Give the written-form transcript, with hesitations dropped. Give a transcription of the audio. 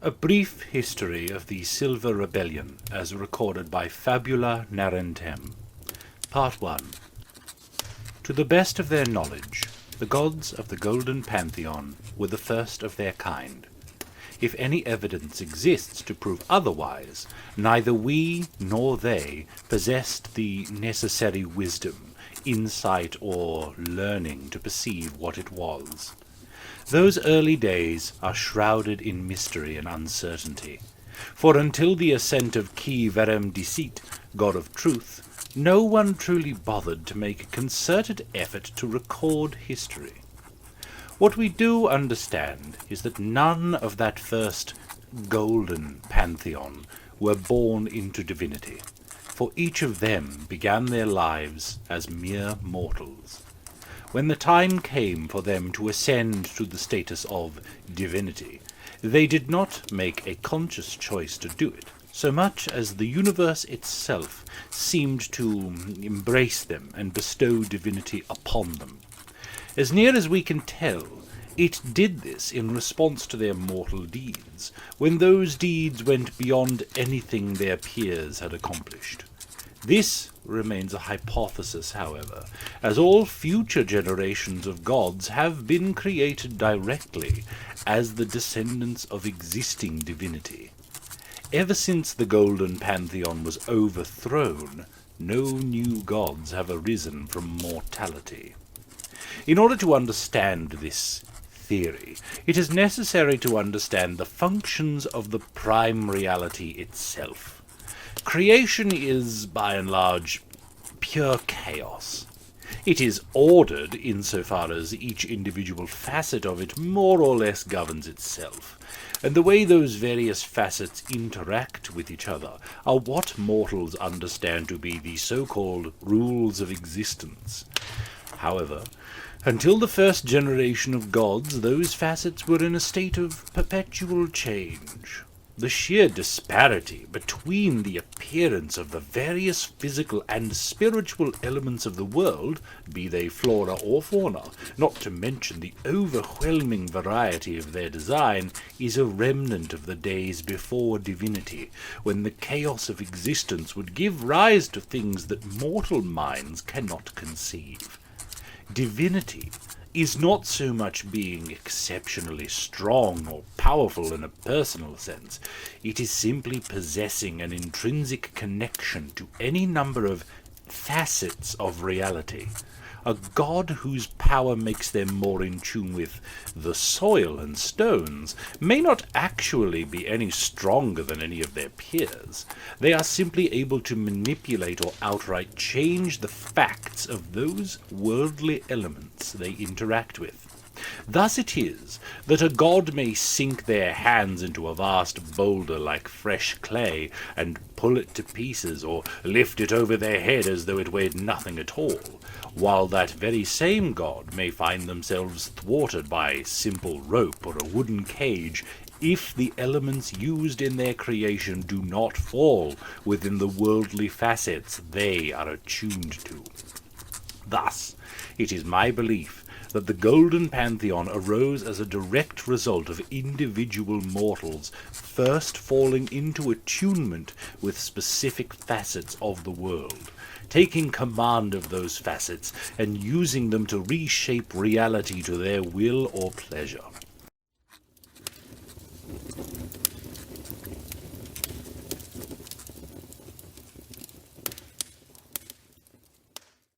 A brief history of the Silver Rebellion, as recorded by Fabula Narentem. Part 1. To the best of their knowledge, the gods of the Golden Pantheon were the first of their kind. If any evidence exists to prove otherwise, neither we nor they possessed the necessary wisdom, insight, or learning to perceive what it was. Those early days are shrouded in mystery and uncertainty, for until the ascent of Ki Verem Dicit, God of Truth, no one truly bothered to make a concerted effort to record history. What we do understand is that none of that first golden pantheon were born into divinity, for each of them began their lives as mere mortals. When the time came for them to ascend to the status of divinity, they did not make a conscious choice to do it, so much as the universe itself seemed to embrace them and bestow divinity upon them. As near as we can tell, it did this in response to their mortal deeds, when those deeds went beyond anything their peers had accomplished. This remains a hypothesis, however, as all future generations of gods have been created directly as the descendants of existing divinity. Ever since the Golden Pantheon was overthrown, no new gods have arisen from mortality. In order to understand this theory, it is necessary to understand the functions of the prime reality itself. Creation is, by and large, pure chaos. It is ordered insofar as each individual facet of it more or less governs itself, and the way those various facets interact with each other are what mortals understand to be the so-called rules of existence. However, until the first generation of gods, those facets were in a state of perpetual change. The sheer disparity between the appearance of the various physical and spiritual elements of the world, be they flora or fauna, not to mention the overwhelming variety of their design, is a remnant of the days before divinity, when the chaos of existence would give rise to things that mortal minds cannot conceive. Divinity is not so much being exceptionally strong or powerful in a personal sense. It is simply possessing an intrinsic connection to any number of facets of reality. A god whose power makes them more in tune with the soil and stones may not actually be any stronger than any of their peers. They are simply able to manipulate or outright change the facts of those worldly elements they interact with. Thus it is that a god may sink their hands into a vast boulder like fresh clay and pull it to pieces, or lift it over their head as though it weighed nothing at all, while that very same god may find themselves thwarted by a simple rope or a wooden cage if the elements used in their creation do not fall within the worldly facets they are attuned to. Thus, it is my belief that the Golden Pantheon arose as a direct result of individual mortals first falling into attunement with specific facets of the world, taking command of those facets and using them to reshape reality to their will or pleasure.